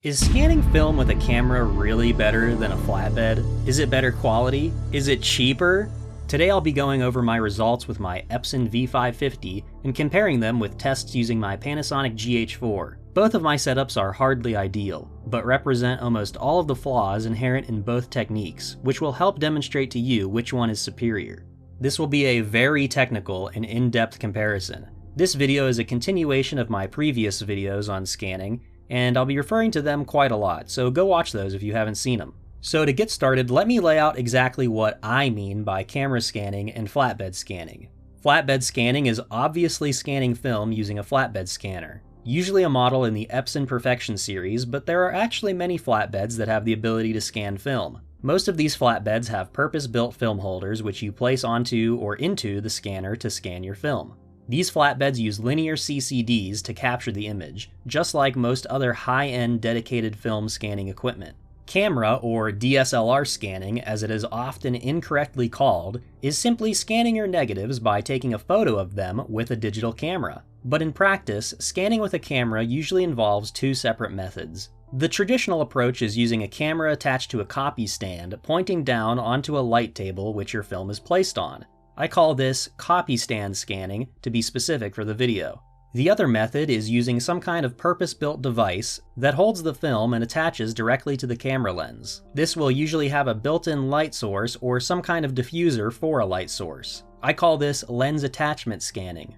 Is scanning film with a camera really better than a flatbed? Is it better quality? Is it cheaper? Today I'll be going over my results with my Epson V550 and comparing them with tests using my Panasonic GH4. Both of my setups are hardly ideal, but represent almost all of the flaws inherent in both techniques, which will help demonstrate to you which one is superior. This will be a very technical and in-depth comparison. This video is a continuation of my previous videos on scanning, and I'll be referring to them quite a lot, so go watch those if you haven't seen them. So to get started, let me lay out exactly what I mean by camera scanning and flatbed scanning. Flatbed scanning is obviously scanning film using a flatbed scanner, usually a model in the Epson Perfection series, but there are actually many flatbeds that have the ability to scan film. Most of these flatbeds have purpose-built film holders which you place onto or into the scanner to scan your film. These flatbeds use linear CCDs to capture the image, just like most other high-end dedicated film scanning equipment. Camera, or DSLR scanning, as it is often incorrectly called, is simply scanning your negatives by taking a photo of them with a digital camera. But in practice, scanning with a camera usually involves two separate methods. The traditional approach is using a camera attached to a copy stand, pointing down onto a light table which your film is placed on. I call this copy stand scanning, to be specific for the video. The other method is using some kind of purpose-built device that holds the film and attaches directly to the camera lens. This will usually have a built-in light source or some kind of diffuser for a light source. I call this lens attachment scanning.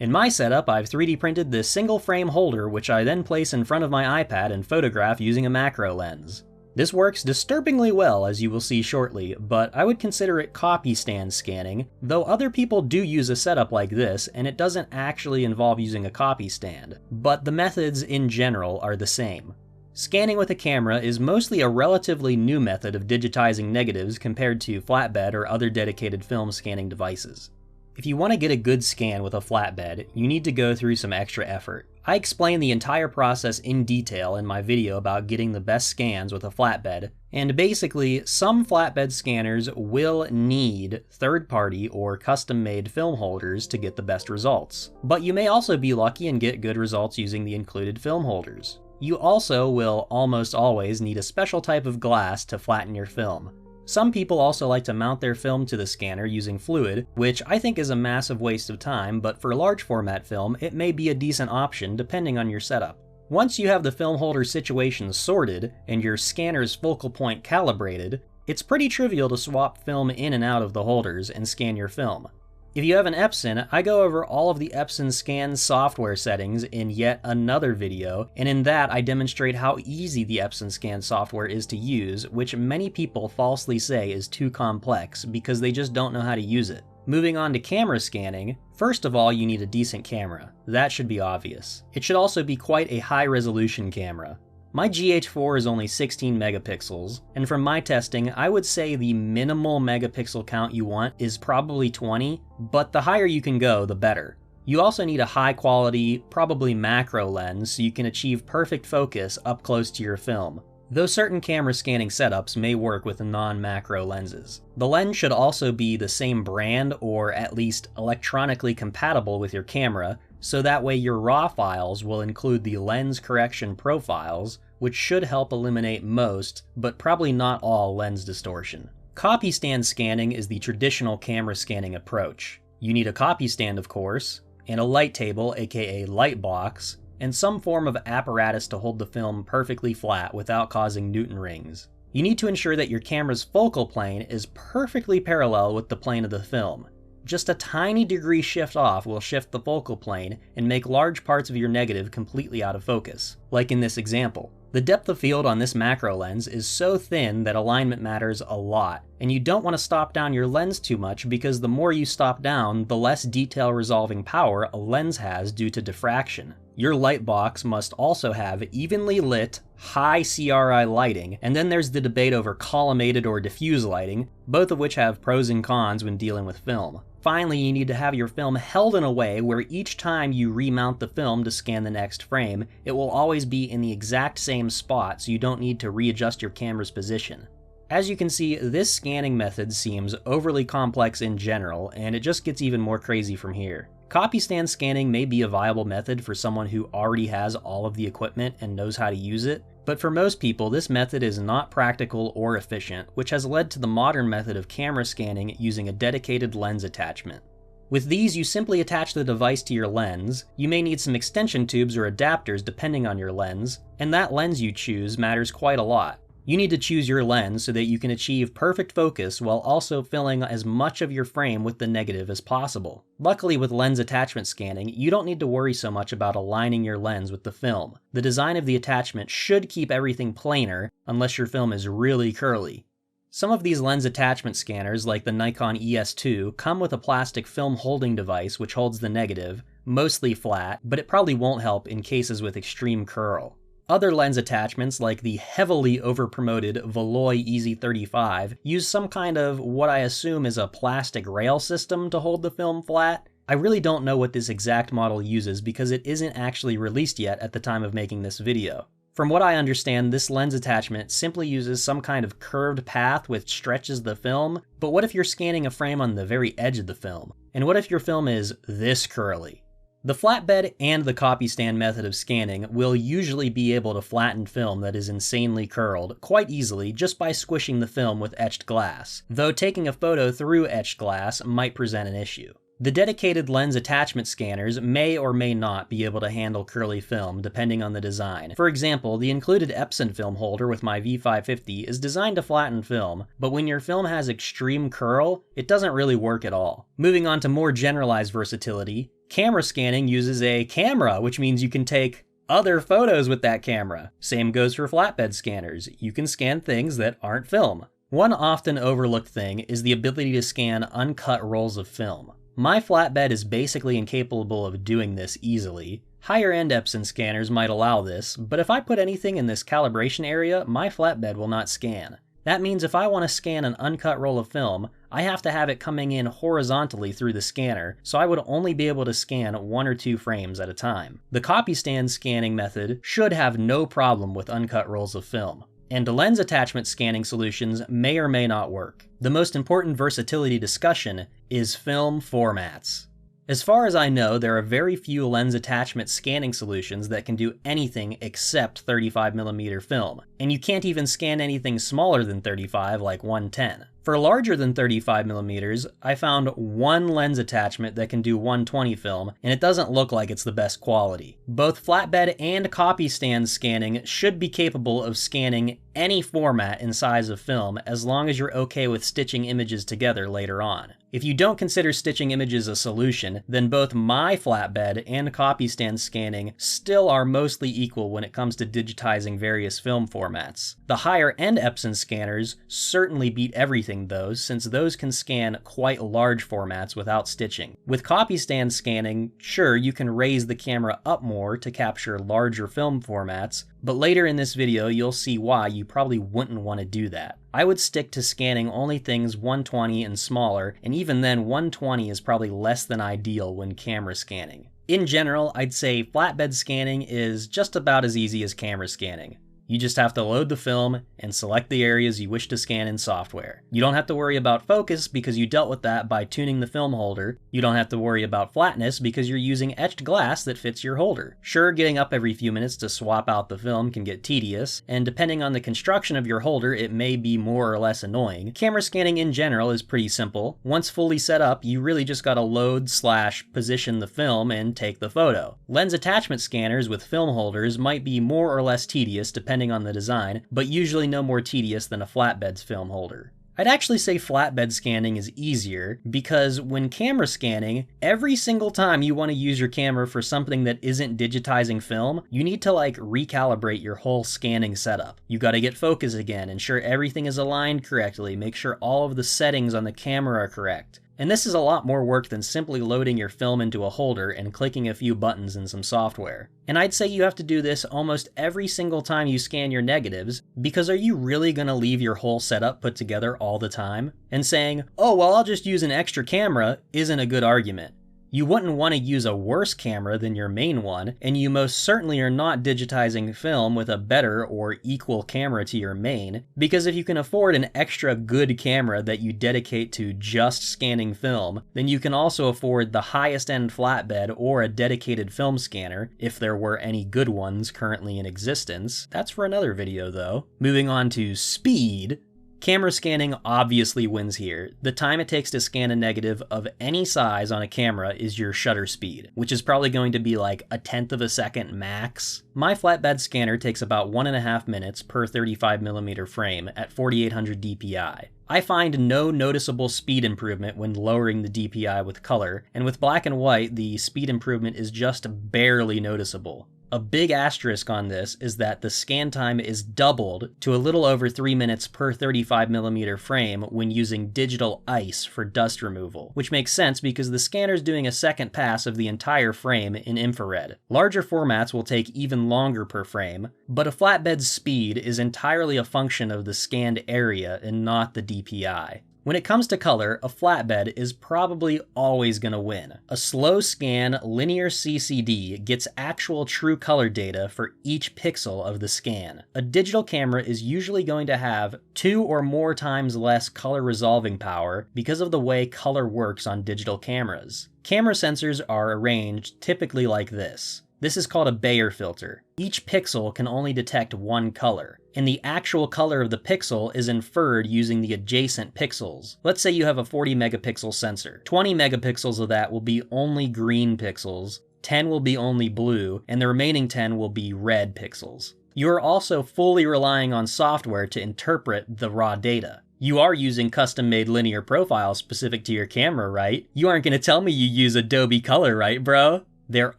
In my setup, I've 3D printed this single frame holder which I then place in front of my iPad and photograph using a macro lens. This works disturbingly well, as you will see shortly, but I would consider it copy stand scanning, though other people do use a setup like this, and it doesn't actually involve using a copy stand, but the methods in general are the same. Scanning with a camera is mostly a relatively new method of digitizing negatives compared to flatbed or other dedicated film scanning devices. If you want to get a good scan with a flatbed, you need to go through some extra effort. I explain the entire process in detail in my video about getting the best scans with a flatbed, and basically, some flatbed scanners will need third-party or custom-made film holders to get the best results. But you may also be lucky and get good results using the included film holders. You also will almost always need a special type of glass to flatten your film. Some people also like to mount their film to the scanner using fluid, which I think is a massive waste of time, but for large format film, it may be a decent option depending on your setup. Once you have the film holder situation sorted and your scanner's focal point calibrated, it's pretty trivial to swap film in and out of the holders and scan your film. If you have an Epson, I go over all of the Epson scan software settings in yet another video, and in that I demonstrate how easy the Epson scan software is to use, which many people falsely say is too complex because they just don't know how to use it. Moving on to camera scanning, first of all you need a decent camera. That should be obvious. It should also be quite a high-resolution camera. My GH4 is only 16 megapixels, and from my testing, I would say the minimal megapixel count you want is probably 20, but the higher you can go, the better. You also need a high quality, probably macro lens so you can achieve perfect focus up close to your film, though certain camera scanning setups may work with non-macro lenses. The lens should also be the same brand or at least electronically compatible with your camera, so that way your RAW files will include the lens correction profiles, which should help eliminate most, but probably not all, lens distortion. Copy stand scanning is the traditional camera scanning approach. You need a copy stand, of course, and a light table, aka light box, and some form of apparatus to hold the film perfectly flat without causing Newton rings. You need to ensure that your camera's focal plane is perfectly parallel with the plane of the film. Just a tiny degree shift off will shift the focal plane and make large parts of your negative completely out of focus, like in this example. The depth of field on this macro lens is so thin that alignment matters a lot, and you don't want to stop down your lens too much because the more you stop down, the less detail resolving power a lens has due to diffraction. Your light box must also have evenly lit, high CRI lighting, and then there's the debate over collimated or diffuse lighting, both of which have pros and cons when dealing with film. Finally, you need to have your film held in a way where each time you remount the film to scan the next frame, it will always be in the exact same spot so you don't need to readjust your camera's position. As you can see, this scanning method seems overly complex in general, and it just gets even more crazy from here. Copy stand scanning may be a viable method for someone who already has all of the equipment and knows how to use it, But for most people, this method is not practical or efficient, which has led to the modern method of camera scanning using a dedicated lens attachment. With these, you simply attach the device to your lens. You may need some extension tubes or adapters depending on your lens, and that lens you choose matters quite a lot. You need to choose your lens so that you can achieve perfect focus while also filling as much of your frame with the negative as possible. Luckily, with lens attachment scanning, you don't need to worry so much about aligning your lens with the film. The design of the attachment should keep everything planar, unless your film is really curly. Some of these lens attachment scanners, like the Nikon ES2, come with a plastic film holding device which holds the negative, mostly flat, but it probably won't help in cases with extreme curl. Other lens attachments, like the heavily over-promoted Veloy EZ35, use some kind of what I assume is a plastic rail system to hold the film flat. I really don't know what this exact model uses because it isn't actually released yet at the time of making this video. From what I understand, this lens attachment simply uses some kind of curved path which stretches the film, but what if you're scanning a frame on the very edge of the film? And what if your film is this curly? The flatbed and the copy stand method of scanning will usually be able to flatten film that is insanely curled quite easily just by squishing the film with etched glass, though taking a photo through etched glass might present an issue. The dedicated lens attachment scanners may or may not be able to handle curly film depending on the design. For example, the included Epson film holder with my V550 is designed to flatten film, but when your film has extreme curl, it doesn't really work at all. Moving on to more generalized versatility, camera scanning uses a camera, which means you can take other photos with that camera. Same goes for flatbed scanners. You can scan things that aren't film. One often overlooked thing is the ability to scan uncut rolls of film. My flatbed is basically incapable of doing this easily. Higher-end Epson scanners might allow this, but if I put anything in this calibration area, my flatbed will not scan. That means if I want to scan an uncut roll of film, I have to have it coming in horizontally through the scanner, so I would only be able to scan 1 or 2 frames at a time. The copy stand scanning method should have no problem with uncut rolls of film, and lens attachment scanning solutions may or may not work. The most important versatility discussion is film formats. As far as I know, there are very few lens attachment scanning solutions that can do anything except 35mm film, and you can't even scan anything smaller than 35 like 110. For larger than 35mm, I found one lens attachment that can do 120 film, and it doesn't look like it's the best quality. Both flatbed and copy stand scanning should be capable of scanning any format and size of film as long as you're okay with stitching images together later on. If you don't consider stitching images a solution, then both my flatbed and copy stand scanning still are mostly equal when it comes to digitizing various film formats. The higher-end Epson scanners certainly beat everything though, since those can scan quite large formats without stitching. With copy stand scanning, sure, you can raise the camera up more to capture larger film formats, but later in this video you'll see why you probably wouldn't want to do that. I would stick to scanning only things 120 and smaller, and even then 120 is probably less than ideal when camera scanning. In general, I'd say flatbed scanning is just about as easy as camera scanning. You just have to load the film and select the areas you wish to scan in software. You don't have to worry about focus because you dealt with that by tuning the film holder. You don't have to worry about flatness because you're using etched glass that fits your holder. Sure, getting up every few minutes to swap out the film can get tedious, and depending on the construction of your holder, it may be more or less annoying. Camera scanning in general is pretty simple. Once fully set up, you really just gotta load/position the film and take the photo. Lens attachment scanners with film holders might be more or less tedious depending on the design, but usually no more tedious than a flatbed's film holder. I'd actually say flatbed scanning is easier because when camera scanning, every single time you want to use your camera for something that isn't digitizing film, you need to recalibrate your whole scanning setup. You gotta get focus again, ensure everything is aligned correctly, make sure all of the settings on the camera are correct. And this is a lot more work than simply loading your film into a holder and clicking a few buttons in some software. And I'd say you have to do this almost every single time you scan your negatives, because are you really gonna leave your whole setup put together all the time? And saying, oh well, I'll just use an extra camera isn't a good argument. You wouldn't want to use a worse camera than your main one, and you most certainly are not digitizing film with a better or equal camera to your main, because if you can afford an extra good camera that you dedicate to just scanning film, then you can also afford the highest end flatbed or a dedicated film scanner, if there were any good ones currently in existence. That's for another video though. Moving on to speed. Camera scanning obviously wins here. The time it takes to scan a negative of any size on a camera is your shutter speed, which is probably going to be like 1/10 of a second max. My flatbed scanner takes about 1.5 minutes per 35mm frame at 4800 dpi. I find no noticeable speed improvement when lowering the DPI with color, and with black and white, the speed improvement is just barely noticeable. A big asterisk on this is that the scan time is doubled to a little over 3 minutes per 35mm frame when using digital ice for dust removal, which makes sense because the scanner's doing a second pass of the entire frame in infrared. Larger formats will take even longer per frame, but a flatbed's speed is entirely a function of the scanned area and not the DPI. When it comes to color, a flatbed is probably always going to win. A slow scan linear CCD gets actual true color data for each pixel of the scan. A digital camera is usually going to have 2 or more times less color resolving power because of the way color works on digital cameras. Camera sensors are arranged typically like this. This is called a Bayer filter. Each pixel can only detect one color, and the actual color of the pixel is inferred using the adjacent pixels. Let's say you have a 40 megapixel sensor. 20 megapixels of that will be only green pixels, 10 will be only blue, and the remaining 10 will be red pixels. You are also fully relying on software to interpret the raw data. You are using custom-made linear profiles specific to your camera, right? You aren't going to tell me you use Adobe Color, right, bro? There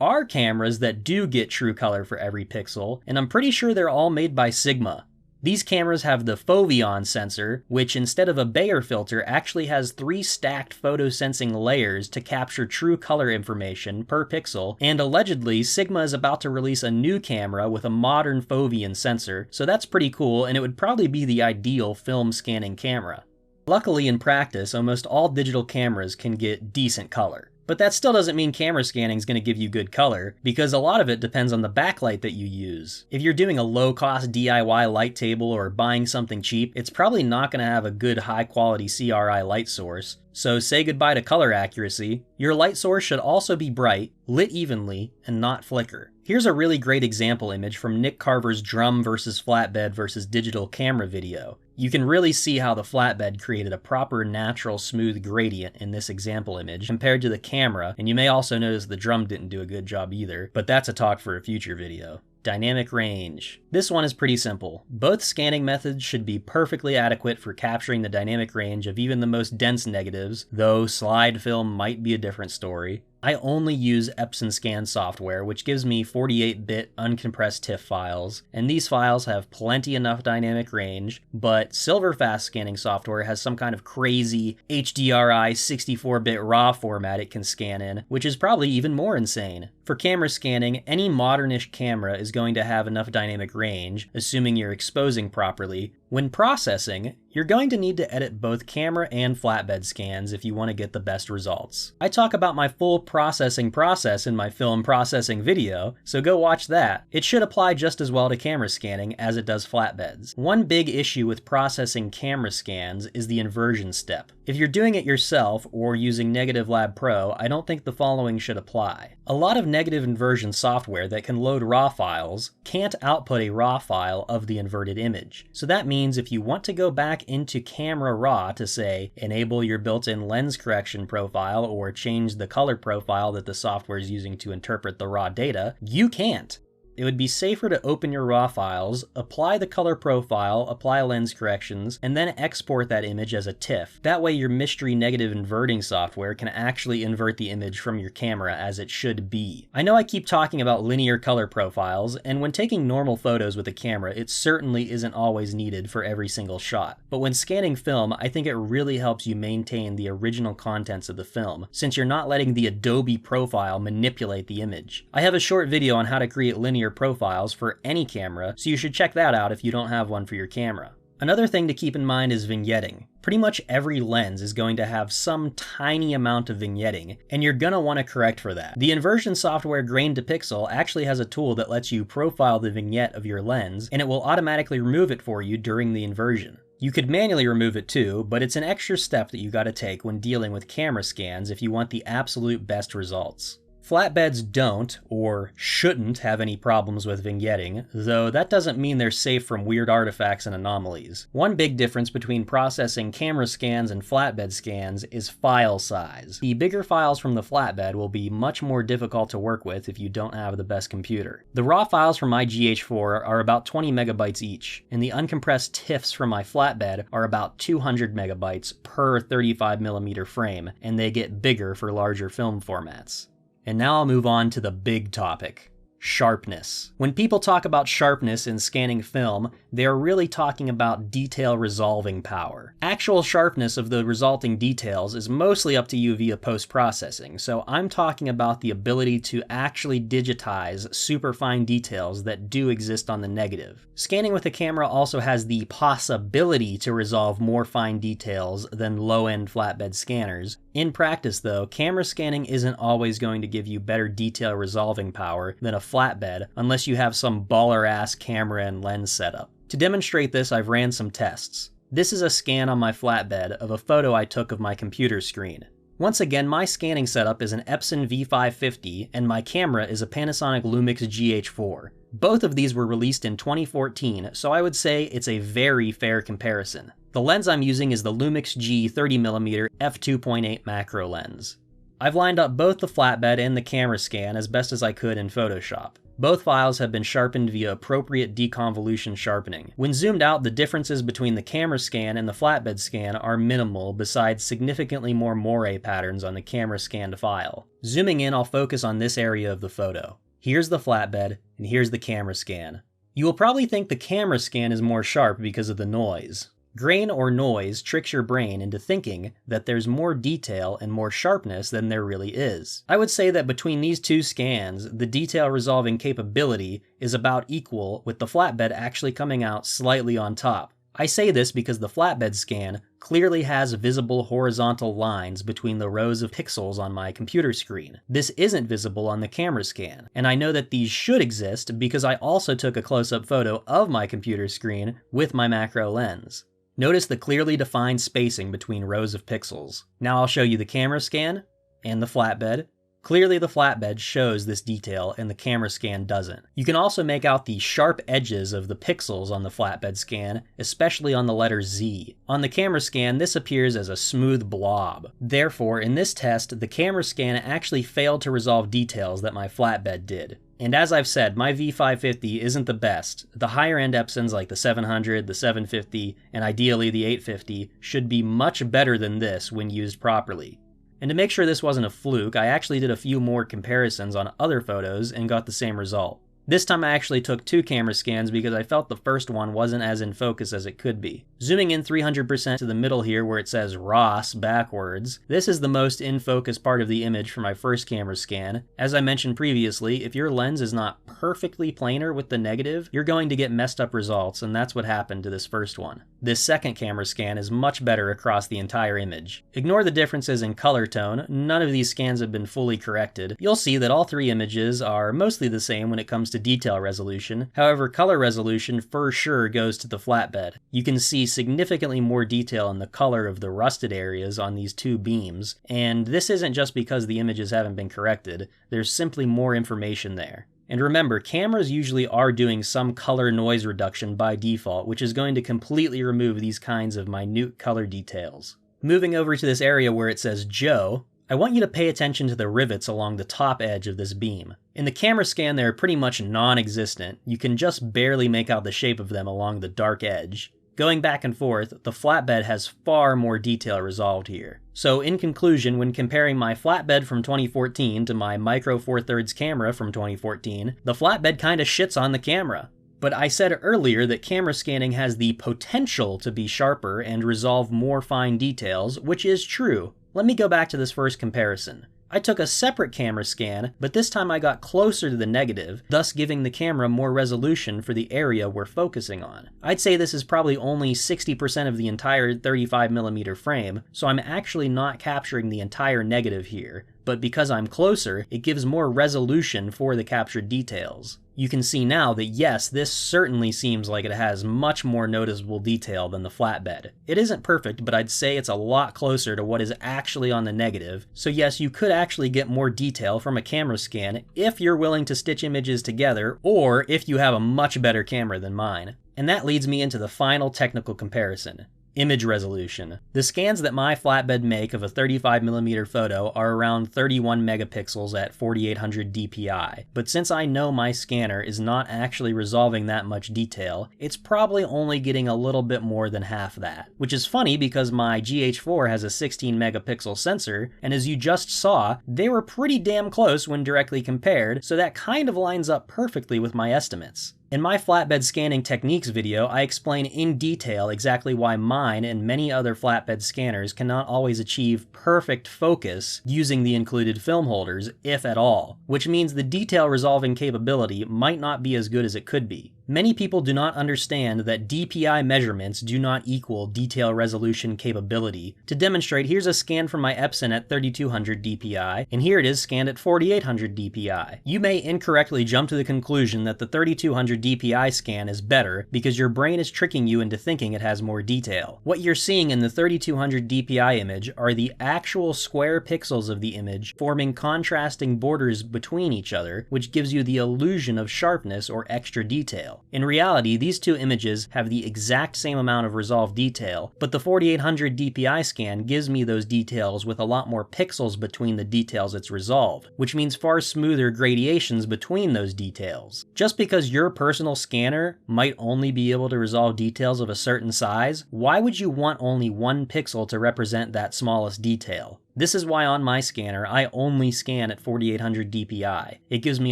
are cameras that do get true color for every pixel, and I'm pretty sure they're all made by Sigma. These cameras have the Foveon sensor, which instead of a Bayer filter actually has 3 stacked photo-sensing layers to capture true color information per pixel, and allegedly Sigma is about to release a new camera with a modern Foveon sensor, so that's pretty cool, and it would probably be the ideal film scanning camera. Luckily in practice, almost all digital cameras can get decent color. But that still doesn't mean camera scanning is going to give you good color, because a lot of it depends on the backlight that you use. If you're doing a low-cost DIY light table or buying something cheap, it's probably not going to have a good high-quality CRI light source, so say goodbye to color accuracy. Your light source should also be bright, lit evenly, and not flicker. Here's a really great example image from Nick Carver's drum versus flatbed versus digital camera video. You can really see how the flatbed created a proper natural smooth gradient in this example image compared to the camera, and you may also notice the drum didn't do a good job either, but that's a talk for a future video. Dynamic range. This one is pretty simple. Both scanning methods should be perfectly adequate for capturing the dynamic range of even the most dense negatives, though slide film might be a different story. I only use Epson scan software, which gives me 48-bit uncompressed TIFF files, and these files have plenty enough dynamic range, but Silverfast scanning software has some kind of crazy HDRI 64-bit RAW format it can scan in, which is probably even more insane. For camera scanning, any modernish camera is going to have enough dynamic range, assuming you're exposing properly. When processing, you're going to need to edit both camera and flatbed scans if you want to get the best results. I talk about my full processing process in my film processing video, so go watch that. It should apply just as well to camera scanning as it does flatbeds. One big issue with processing camera scans is the inversion step. If you're doing it yourself or using Negative Lab Pro, I don't think the following should apply. A lot of negative inversion software that can load RAW files can't output a RAW file of the inverted image. So that means if you want to go back into Camera Raw to say, enable your built-in lens correction profile or change the color profile that the software is using to interpret the raw data, you can't. It would be safer to open your RAW files, apply the color profile, apply lens corrections, and then export that image as a TIFF. That way your mystery negative inverting software can actually invert the image from your camera as it should be. I know I keep talking about linear color profiles, and when taking normal photos with a camera, it certainly isn't always needed for every single shot. But when scanning film, I think it really helps you maintain the original contents of the film, since you're not letting the Adobe profile manipulate the image. I have a short video on how to create linear profiles for any camera, so you should check that out if you don't have one for your camera. Another thing to keep in mind is vignetting. Pretty much every lens is going to have some tiny amount of vignetting, and you're going to want to correct for that. The inversion software Grain to Pixel actually has a tool that lets you profile the vignette of your lens, and it will automatically remove it for you during the inversion. You could manually remove it too, but it's an extra step that you gotta take when dealing with camera scans if you want the absolute best results. Flatbeds don't, or shouldn't, have any problems with vignetting, though that doesn't mean they're safe from weird artifacts and anomalies. One big difference between processing camera scans and flatbed scans is file size. The bigger files from the flatbed will be much more difficult to work with if you don't have the best computer. The raw files from my GH4 are about 20 megabytes each, and the uncompressed TIFFs from my flatbed are about 200 megabytes per 35mm frame, and they get bigger for larger film formats. And now I'll move on to the big topic, sharpness. When people talk about sharpness in scanning film, they're really talking about detail resolving power. Actual sharpness of the resulting details is mostly up to you via post-processing, so I'm talking about the ability to actually digitize superfine details that do exist on the negative. Scanning with a camera also has the possibility to resolve more fine details than low-end flatbed scanners. In practice though, camera scanning isn't always going to give you better detail resolving power than a flatbed unless you have some baller-ass camera and lens setup. To demonstrate this, I've ran some tests. This is a scan on my flatbed of a photo I took of my computer screen. Once again, my scanning setup is an Epson V550 and my camera is a Panasonic Lumix GH4. Both of these were released in 2014, so I would say it's a very fair comparison. The lens I'm using is the Lumix G 30mm f2.8 macro lens. I've lined up both the flatbed and the camera scan as best as I could in Photoshop. Both files have been sharpened via appropriate deconvolution sharpening. When zoomed out, the differences between the camera scan and the flatbed scan are minimal, besides significantly more moire patterns on the camera scanned file. Zooming in, I'll focus on this area of the photo. Here's the flatbed, and here's the camera scan. You will probably think the camera scan is more sharp because of the noise. Grain or noise tricks your brain into thinking that there's more detail and more sharpness than there really is. I would say that between these two scans, the detail resolving capability is about equal, with the flatbed actually coming out slightly on top. I say this because the flatbed scan clearly has visible horizontal lines between the rows of pixels on my computer screen. This isn't visible on the camera scan, and I know that these should exist because I also took a close-up photo of my computer screen with my macro lens. Notice the clearly defined spacing between rows of pixels. Now I'll show you the camera scan and the flatbed. Clearly the flatbed shows this detail and the camera scan doesn't. You can also make out the sharp edges of the pixels on the flatbed scan, especially on the letter Z. On the camera scan, this appears as a smooth blob. Therefore, in this test, the camera scan actually failed to resolve details that my flatbed did. And as I've said, my V550 isn't the best. The higher end Epsons like the 700, the 750, and ideally the 850 should be much better than this when used properly. And to make sure this wasn't a fluke, I actually did a few more comparisons on other photos and got the same result. This time I actually took two camera scans because I felt the first one wasn't as in focus as it could be. Zooming in 300% to the middle here where it says Ross backwards, this is the most in focus part of the image for my first camera scan. As I mentioned previously, if your lens is not perfectly planar with the negative, you're going to get messed up results, and that's what happened to this first one. This second camera scan is much better across the entire image. Ignore the differences in color tone, none of these scans have been fully corrected. You'll see that all three images are mostly the same when it comes to detail resolution. However, color resolution for sure goes to the flatbed. You can see significantly more detail in the color of the rusted areas on these two beams, and this isn't just because the images haven't been corrected, there's simply more information there. And remember, cameras usually are doing some color noise reduction by default, which is going to completely remove these kinds of minute color details. Moving over to this area where it says Joe, I want you to pay attention to the rivets along the top edge of this beam. In the camera scan, they're pretty much non-existent. You can just barely make out the shape of them along the dark edge. Going back and forth, the flatbed has far more detail resolved here. So in conclusion, when comparing my flatbed from 2014 to my Micro Four Thirds camera from 2014, the flatbed kinda shits on the camera. But I said earlier that camera scanning has the potential to be sharper and resolve more fine details, which is true. Let me go back to this first comparison. I took a separate camera scan, but this time I got closer to the negative, thus giving the camera more resolution for the area we're focusing on. I'd say this is probably only 60% of the entire 35mm frame, so I'm actually not capturing the entire negative here, but because I'm closer, it gives more resolution for the captured details. You can see now that yes, this certainly seems like it has much more noticeable detail than the flatbed. It isn't perfect, but I'd say it's a lot closer to what is actually on the negative, so yes, you could actually get more detail from a camera scan if you're willing to stitch images together, or if you have a much better camera than mine. And that leads me into the final technical comparison. Image resolution. The scans that my flatbed make of a 35mm photo are around 31 megapixels at 4800 dpi, but since I know my scanner is not actually resolving that much detail, it's probably only getting a little bit more than half that. Which is funny because my GH4 has a 16 megapixel sensor, and as you just saw, they were pretty damn close when directly compared, so that kind of lines up perfectly with my estimates. In my flatbed scanning techniques video, I explain in detail exactly why mine and many other flatbed scanners cannot always achieve perfect focus using the included film holders, if at all, which means the detail resolving capability might not be as good as it could be. Many people do not understand that DPI measurements do not equal detail resolution capability. To demonstrate, here's a scan from my Epson at 3200 dpi, and here it is scanned at 4800 dpi. You may incorrectly jump to the conclusion that the 3200 dpi scan is better because your brain is tricking you into thinking it has more detail. What you're seeing in the 3200 dpi image are the actual square pixels of the image forming contrasting borders between each other, which gives you the illusion of sharpness or extra detail. In reality, these two images have the exact same amount of resolved detail, but the 4800 dpi scan gives me those details with a lot more pixels between the details it's resolved, which means far smoother gradations between those details. Just because your personal scanner might only be able to resolve details of a certain size, why would you want only one pixel to represent that smallest detail? This is why on my scanner, I only scan at 4800 dpi. It gives me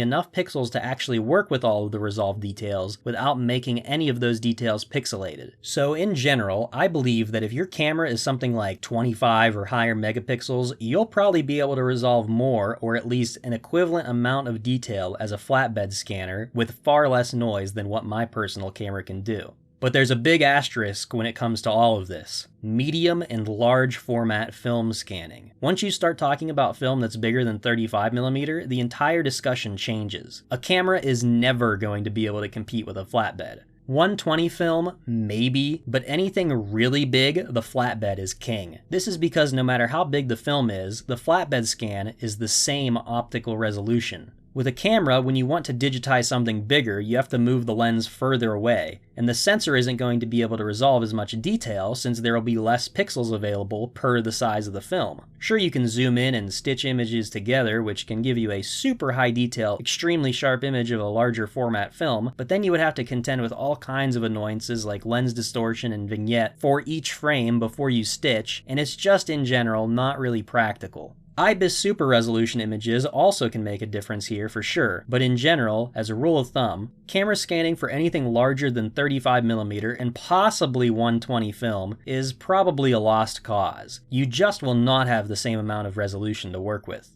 enough pixels to actually work with all of the resolved details without making any of those details pixelated. So in general, I believe that if your camera is something like 25 or higher megapixels, you'll probably be able to resolve more, or at least an equivalent amount of detail as a flatbed scanner with far less noise than what my personal camera can do. But there's a big asterisk when it comes to all of this. Medium and large format film scanning. Once you start talking about film that's bigger than 35mm, the entire discussion changes. A camera is never going to be able to compete with a flatbed. 120 film, maybe, but anything really big, the flatbed is king. This is because no matter how big the film is, the flatbed scan is the same optical resolution. With a camera, when you want to digitize something bigger, you have to move the lens further away, and the sensor isn't going to be able to resolve as much detail since there will be less pixels available per the size of the film. Sure, you can zoom in and stitch images together, which can give you a super high detail, extremely sharp image of a larger format film, but then you would have to contend with all kinds of annoyances like lens distortion and vignette for each frame before you stitch, and it's just in general not really practical. IBIS super resolution images also can make a difference here for sure, but in general, as a rule of thumb, camera scanning for anything larger than 35mm and possibly 120 film is probably a lost cause. You just will not have the same amount of resolution to work with.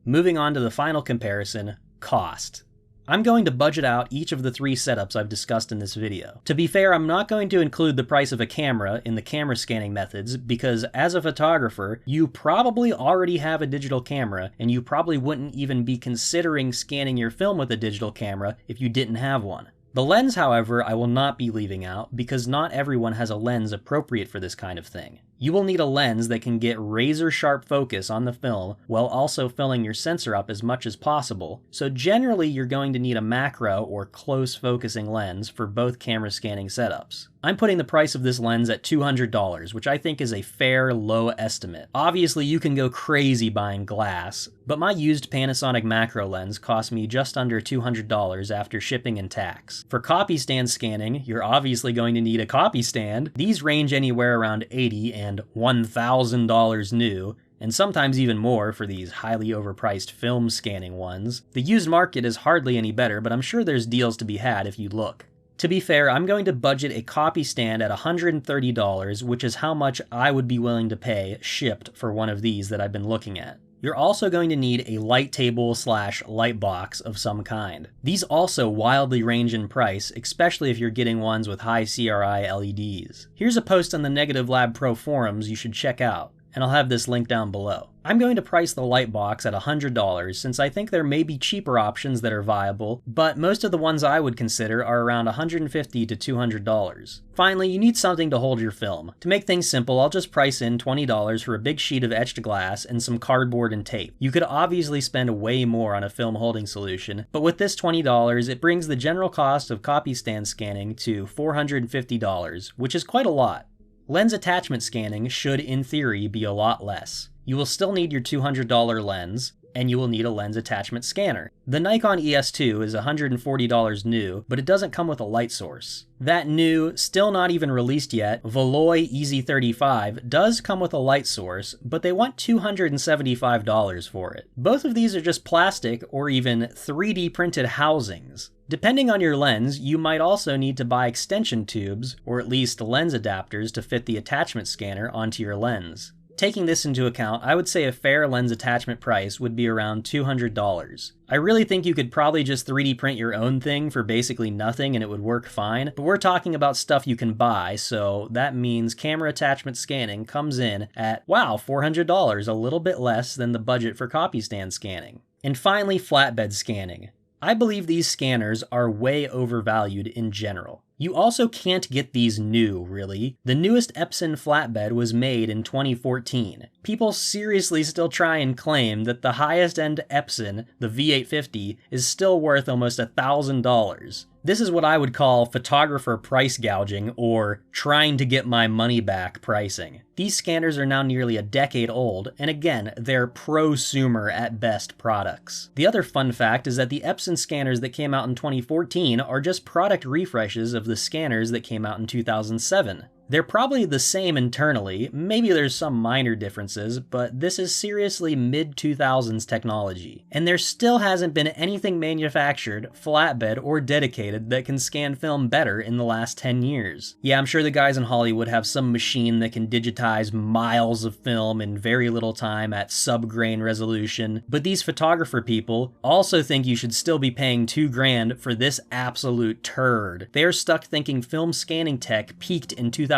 Moving on to the final comparison, cost. I'm going to budget out each of the three setups I've discussed in this video. To be fair, I'm not going to include the price of a camera in the camera scanning methods because as a photographer, you probably already have a digital camera and you probably wouldn't even be considering scanning your film with a digital camera if you didn't have one. The lens, however, I will not be leaving out because not everyone has a lens appropriate for this kind of thing. You will need a lens that can get razor sharp focus on the film while also filling your sensor up as much as possible, so generally you're going to need a macro or close focusing lens for both camera scanning setups. I'm putting the price of this lens at $200, which I think is a fair, low estimate. Obviously you can go crazy buying glass, but my used Panasonic macro lens cost me just under $200 after shipping and tax. For copy stand scanning, you're obviously going to need a copy stand. These range anywhere around $80 and $1,000 new, and sometimes even more for these highly overpriced film scanning ones. The used market is hardly any better, but I'm sure there's deals to be had if you look. To be fair, I'm going to budget a copy stand at $130, which is how much I would be willing to pay shipped for one of these that I've been looking at. You're also going to need a light table / light box of some kind. These also wildly range in price, especially if you're getting ones with high CRI LEDs. Here's a post on the Negative Lab Pro forums you should check out, and I'll have this link down below. I'm going to price the light box at $100 since I think there may be cheaper options that are viable, but most of the ones I would consider are around $150 to $200. Finally, you need something to hold your film. To make things simple, I'll just price in $20 for a big sheet of etched glass and some cardboard and tape. You could obviously spend way more on a film holding solution, but with this $20, it brings the general cost of copy stand scanning to $450, which is quite a lot. Lens attachment scanning should, in theory, be a lot less. You will still need your $200 lens, and you will need a lens attachment scanner. The Nikon ES2 is $140 new, but it doesn't come with a light source. That new, still not even released yet, Veloy EZ35 does come with a light source, but they want $275 for it. Both of these are just plastic or even 3D printed housings. Depending on your lens, you might also need to buy extension tubes, or at least lens adapters to fit the attachment scanner onto your lens. Taking this into account, I would say a fair lens attachment price would be around $200. I really think you could probably just 3D print your own thing for basically nothing and it would work fine, but we're talking about stuff you can buy, so that means camera attachment scanning comes in at, wow, $400, a little bit less than the budget for copy stand scanning. And finally, flatbed scanning. I believe these scanners are way overvalued in general. You also can't get these new, really. The newest Epson flatbed was made in 2014. People seriously still try and claim that the highest-end Epson, the V850, is still worth almost $1,000. This is what I would call photographer price gouging, or trying to get my money back pricing. These scanners are now nearly a decade old, and again, they're prosumer at best products. The other fun fact is that the Epson scanners that came out in 2014 are just product refreshes of the scanners that came out in 2007. They're probably the same internally, maybe there's some minor differences, but this is seriously mid-2000s technology. And there still hasn't been anything manufactured, flatbed, or dedicated that can scan film better in the last 10 years. Yeah, I'm sure the guys in Hollywood have some machine that can digitize miles of film in very little time at sub-grain resolution, but these photographer people also think you should still be paying $2,000 for this absolute turd. They're stuck thinking film scanning tech peaked in 2002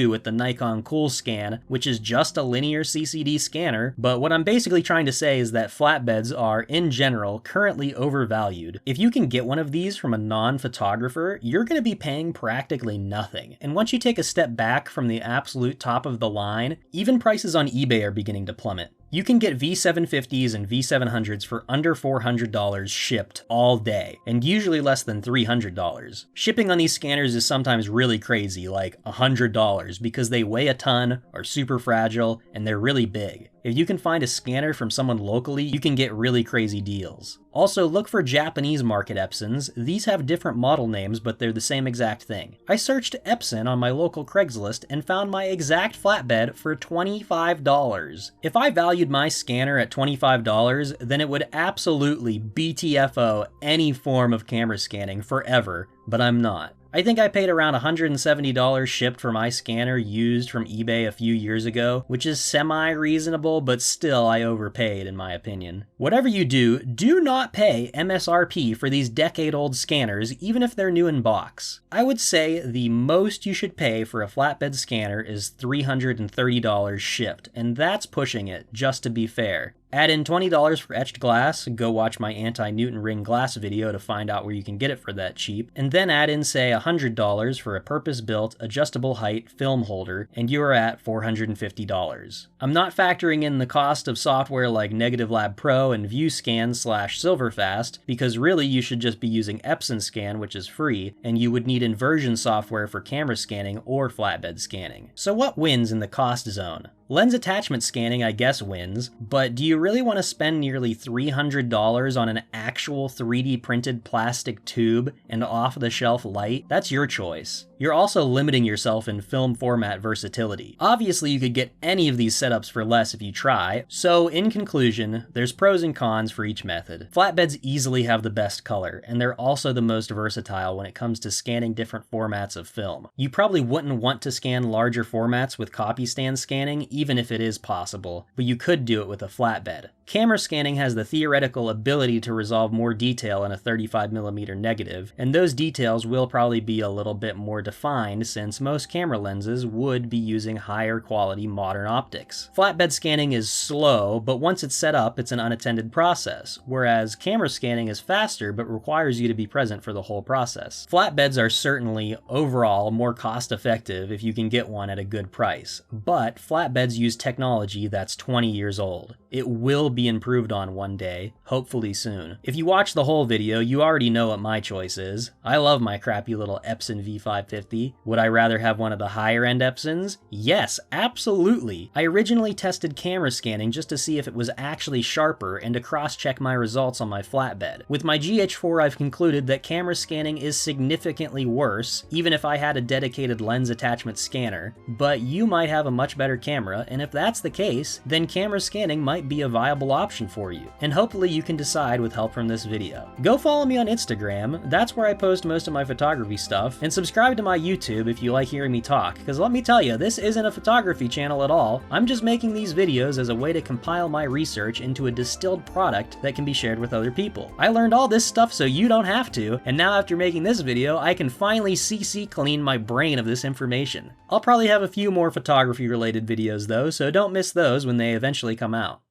with the Nikon Coolscan, which is just a linear CCD scanner, but what I'm basically trying to say is that flatbeds are, in general, currently overvalued. If you can get one of these from a non-photographer, you're going to be paying practically nothing. And once you take a step back from the absolute top of the line, even prices on eBay are beginning to plummet. You can get V750s and V700s for under $400 shipped all day, and usually less than $300. Shipping on these scanners is sometimes really crazy, like $100, because they weigh a ton, are super fragile, and they're really big. If you can find a scanner from someone locally, you can get really crazy deals. Also, look for Japanese market Epsons. These have different model names, but they're the same exact thing. I searched Epson on my local Craigslist and found my exact flatbed for $25. If I valued my scanner at $25, then it would absolutely BTFO any form of camera scanning forever, but I'm not. I think I paid around $170 shipped for my scanner used from eBay a few years ago, which is semi-reasonable, but still I overpaid in my opinion. Whatever you do, do not pay MSRP for these decade-old scanners, even if they're new in box. I would say the most you should pay for a flatbed scanner is $330 shipped, and that's pushing it, just to be fair. Add in $20 for etched glass, go watch my anti-Newton ring glass video to find out where you can get it for that cheap, and then add in say $100 for a purpose-built, adjustable height film holder, and you are at $450. I'm not factoring in the cost of software like Negative Lab Pro and ViewScan/Silverfast, because really you should just be using Epson Scan, which is free, and you would need inversion software for camera scanning or flatbed scanning. So what wins in the cost zone? Lens attachment scanning I guess wins, but do you really want to spend nearly $300 on an actual 3D printed plastic tube and off-the-shelf light? That's your choice. You're also limiting yourself in film format versatility. Obviously, you could get any of these setups for less if you try, so in conclusion, there's pros and cons for each method. Flatbeds easily have the best color, and they're also the most versatile when it comes to scanning different formats of film. You probably wouldn't want to scan larger formats with copy stand scanning, even if it is possible, but you could do it with a flatbed. Camera scanning has the theoretical ability to resolve more detail in a 35mm negative, and those details will probably be a little bit more defined since most camera lenses would be using higher quality modern optics. Flatbed scanning is slow, but once it's set up, it's an unattended process, whereas camera scanning is faster but requires you to be present for the whole process. Flatbeds are certainly, overall, more cost-effective if you can get one at a good price, but flatbeds use technology that's 20 years old. It will be improved on one day, hopefully soon. If you watch the whole video, you already know what my choice is. I love my crappy little Epson V550. Would I rather have one of the higher end Epsons? Yes, absolutely. I originally tested camera scanning just to see if it was actually sharper and to cross-check my results on my flatbed. With my GH4, I've concluded that camera scanning is significantly worse, even if I had a dedicated lens attachment scanner, but you might have a much better camera, and if that's the case, then camera scanning might be a viable option for you, and hopefully you can decide with help from this video. Go follow me on Instagram, that's where I post most of my photography stuff, and subscribe to my YouTube if you like hearing me talk, because let me tell you, this isn't a photography channel at all. I'm just making these videos as a way to compile my research into a distilled product that can be shared with other people. I learned all this stuff so you don't have to, and now after making this video, I can finally CC clean my brain of this information. I'll probably have a few more photography related videos though, so don't miss those when they eventually come out.